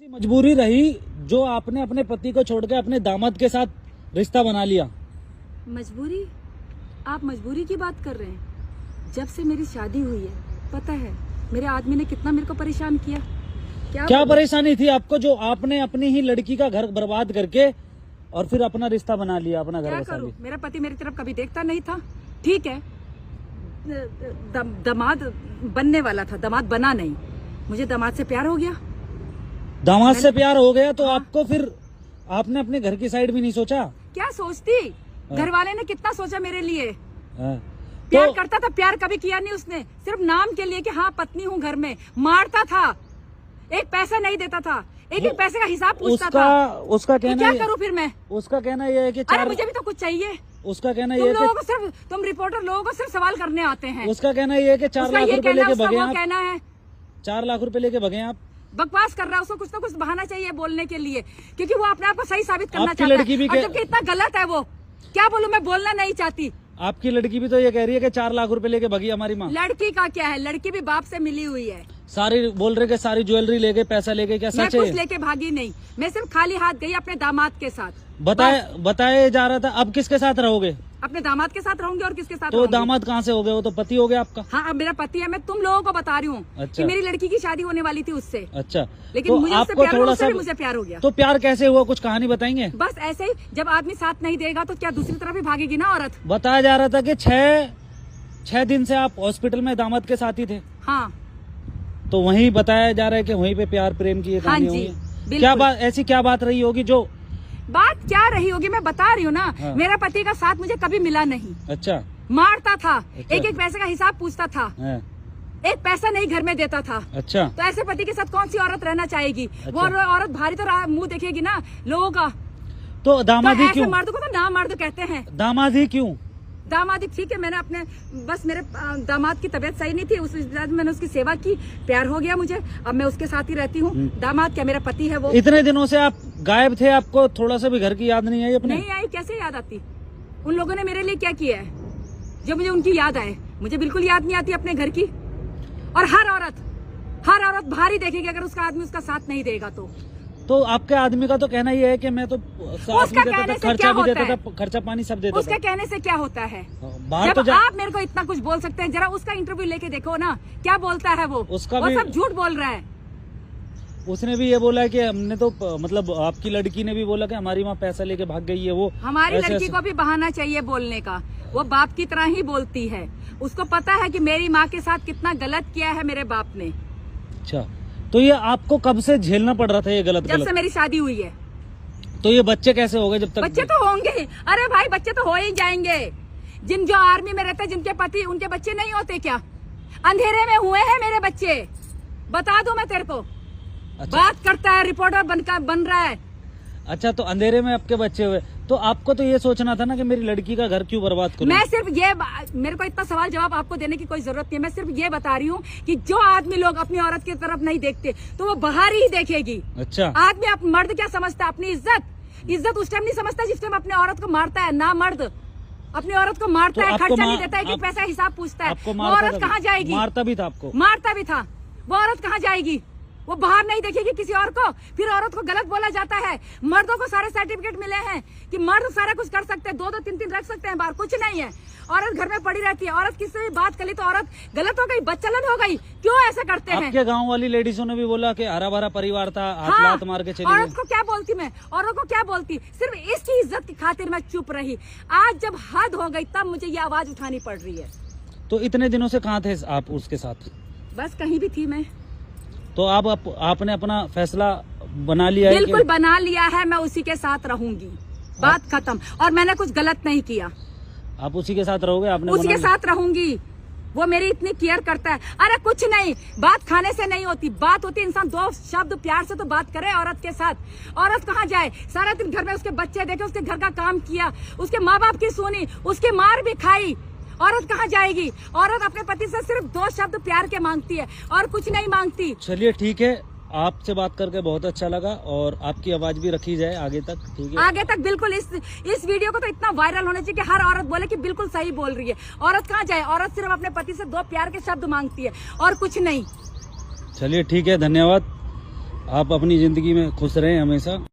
मजबूरी रही जो आपने अपने पति को छोड़ के अपने दामाद के साथ रिश्ता बना लिया? मजबूरी? आप मजबूरी की बात कर रहे हैं? जब से मेरी शादी हुई है, पता है मेरे आदमी ने कितना मेरे को परेशान किया। क्या परेशानी थी आपको जो आपने अपनी ही लड़की का घर बर्बाद करके और फिर अपना रिश्ता बना लिया, अपना घर बसा लिया? मेरा पति मेरी तरफ कभी देखता नहीं था। ठीक है, दामाद बनने वाला था, दामाद बना नहीं। मुझे दामाद से प्यार हो गया। दामाद से प्यार हो गया तो आपको फिर आपने अपने घर की साइड भी नहीं सोचा? क्या सोचती, घर वाले ने कितना सोचा मेरे लिए। तो प्यार करता था, प्यार कभी किया नहीं उसने। सिर्फ नाम के लिए कि हाँ पत्नी हूँ घर में। मारता था, एक पैसा नहीं देता था, एक एक पैसे का हिसाब पूछता था। उसका कहना क्या करूँ फिर मैं? उसका कहना यह है कि अरे मुझे भी तो कुछ चाहिए। उसका कहना यह है कि तुम रिपोर्टर लोगों को सिर्फ सवाल करने आते हैं। उसका कहना यह है कि 4 लाख रुपए लेके भगे आप। कहना है 4 लाख रुपए लेके भगे आप। बकवास कर रहा है, उसको कुछ ना कुछ बहाना चाहिए बोलने के लिए, क्योंकि वो अपने आप को सही साबित करना आपकी चाहता लड़की भी है। जबकि इतना गलत है वो। क्या बोलूं, मैं बोलना नहीं चाहती। आपकी लड़की भी तो ये कह रही है कि 4 लाख रुपए लेके भगी हमारी माँ। लड़की का क्या है, लड़की भी बाप से मिली हुई है। सारी बोल रहे कि सारी ज्वेलरी लेके, पैसा लेके, क्या सच है? मैं कुछ लेके भागी नहीं, मैं सिर्फ खाली हाथ गई अपने दामाद के साथ। बताया जा रहा था। अब किसके साथ रहोगे? अपने दामाद के साथ रहूंगी। और किसके साथ? तो दामाद कहाँ से हो गए? वो तो पति हो गया आपका। हाँ, अब मेरा पति है। मैं तुम लोगों को बता रही हूँ कि मेरी लड़की की शादी होने वाली थी उससे। अच्छा, लेकिन तो मुझे आपको थोड़ा सा मुझे प्यार हो गया। तो प्यार कैसे हुआ, कुछ कहानी बताएंगे? बस ऐसे ही, जब आदमी साथ नहीं देगा तो क्या दूसरी तरफ भी भागेगी ना औरत। बताया जा रहा था कि 6 दिन से आप हॉस्पिटल में दामाद के साथ ही थे। हाँ, तो वहीं बताया जा रहा है कि वहीं पे प्यार प्रेम की कहानी होगी। क्या बात, ऐसी क्या बात रही होगी जो? बात क्या रही होगी मैं बता रही हूँ ना। हाँ। मेरा पति का साथ मुझे कभी मिला नहीं। अच्छा। मारता था। अच्छा। एक एक पैसे का हिसाब पूछता था। हाँ। एक पैसा नहीं घर में देता था। अच्छा। तो ऐसे पति के साथ कौन सी औरत रहना चाहेगी? अच्छा। वो औरत भारी तो मुंह देखेगी ना लोगों का। तो दामाद ही क्यों? मर्द को तो ना मर्द कहते हैं। दामाद ही क्यों? दामाद ठीक है, मैंने अपने बस मेरे दामाद की तबीयत सही नहीं थी, उस मैंने उसकी सेवा की, प्यार हो गया मुझे। अब मैं उसके साथ ही रहती हूँ। दामाद क्या, मेरा पति है वो। इतने दिनों से आप गायब थे, आपको थोड़ा सा भी घर की याद नहीं आई अपने? नहीं आई, कैसे याद आती? उन लोगों ने मेरे लिए क्या किया है जो मुझे उनकी याद आए? मुझे बिल्कुल याद नहीं आती अपने घर की। और हर औरत भारी देखेगी अगर उसका आदमी उसका साथ नहीं देगा तो आपके आदमी का तो कहना ये है कि मैं तो साथ भी देता था, खर्चा भी देता था, खर्चा पानी सब देता था। उसके कहने से क्या होता है? बाहर जब आप मेरे को इतना कुछ बोल सकते हैं, जरा उसका इंटरव्यू लेके देखो ना, क्या बोलता है वो। उसका वो सब झूठ बोल रहा है। उसने भी ये बोला है कि हमने तो मतलब आपकी लड़की ने भी बोला कि हमारी माँ पैसा लेके भाग गई है। वो हमारी लड़की को भी बहाना चाहिए बोलने का। वो बाप की तरह ही बोलती है। उसको पता है कि मेरी माँ के साथ कितना गलत किया है मेरे बाप ने। अच्छा, तो ये आपको कब से झेलना पड़ रहा था ये गलत? जब से मेरी शादी हुई है। तो ये बच्चे कैसे हो गए? जब तक बच्चे तो होंगे। अरे भाई, बच्चे तो हो ही जाएंगे। जो आर्मी में रहते हैं, जिनके पति, उनके बच्चे नहीं होते क्या? अंधेरे में हुए हैं मेरे बच्चे, बता दूं मैं तेरे को। अच्छा। बात करता है, रिपोर्टर बन रहा है। अच्छा, तो अंधेरे में आपके बच्चे हुए, तो आपको तो ये सोचना था ना कि मेरी लड़की का घर क्यों बर्बाद करूं? मैं सिर्फ ये, मेरे को इतना सवाल जवाब आपको देने की कोई जरूरत नहीं है। मैं सिर्फ ये बता रही हूँ कि जो आदमी लोग अपनी औरत की तरफ नहीं देखते तो वो बाहर ही देखेगी। अच्छा। आदमी मर्द क्या समझता है? अपनी इज्जत उस टाइम नहीं समझता जिस टाइम अपने औरत को मारता है। ना मर्द अपनी औरत को मारता है, खर्चा नहीं देता है, एक पैसा हिसाब पूछता है। वो औरत कहाँ जाएगी? मारता भी था आपको? मारता भी था। वो औरत कहाँ जाएगी? वो बाहर नहीं देखेगी किसी और को। फिर औरत को गलत बोला जाता है। मर्दों को सारे सर्टिफिकेट मिले हैं कि मर्द सारा कुछ कर सकते हैं, 2-2, 3-3 रख सकते हैं बाहर, कुछ नहीं है। औरत घर में पड़ी रहती है। औरत किससे भी बात कर ली तो औरत गलत हो गई, बच्चलन हो गई। क्यों ऐसा करते हैं? आपके गांव वाली लेडीजों ने भी बोला कि हरा भरा परिवार था, हाथ लात मार के चली गई। औरत को क्या बोलती मैं? औरत को क्या बोलती? सिर्फ इसकी इज्जत की खातिर मैं चुप रही। आज जब हद हो गई तब मुझे ये आवाज उठानी पड़ रही है। तो इतने दिनों से कहाँ थे आप उसके साथ? बस कहीं भी थी मैं। तो आपने अपना फैसला बना लिया है? बिल्कुल बना लिया है, मैं उसी के साथ रहूंगी। बात खत्म। और मैंने कुछ गलत नहीं किया। आप उसी के साथ रहोगे? आपने उसी के साथ रहूंगी। वो मेरी इतनी केयर करता है। अरे कुछ नहीं, बात खाने से नहीं होती, बात होती इंसान 2 शब्द प्यार से तो बात करे औरत के साथ। औरत कहाँ जाए? सारा दिन घर में उसके बच्चे देखे, उसके घर का काम किया, उसके माँ बाप की सुनी, उसकी मार भी खाई। औरत कहाँ जाएगी? औरत अपने पति से सिर्फ 2 शब्द प्यार के मांगती है और कुछ नहीं मांगती। चलिए ठीक है, आपसे बात करके बहुत अच्छा लगा और आपकी आवाज भी रखी जाए आगे तक। ठीक है, आगे तक बिल्कुल। इस वीडियो को तो इतना वायरल होना चाहिए कि हर औरत बोले कि बिल्कुल सही बोल रही है। औरत कहाँ जाए? औरत सिर्फ अपने पति से 2 प्यार के शब्द मांगती है और कुछ नहीं। चलिए ठीक है, धन्यवाद। आप अपनी जिंदगी में खुश रहें हमेशा।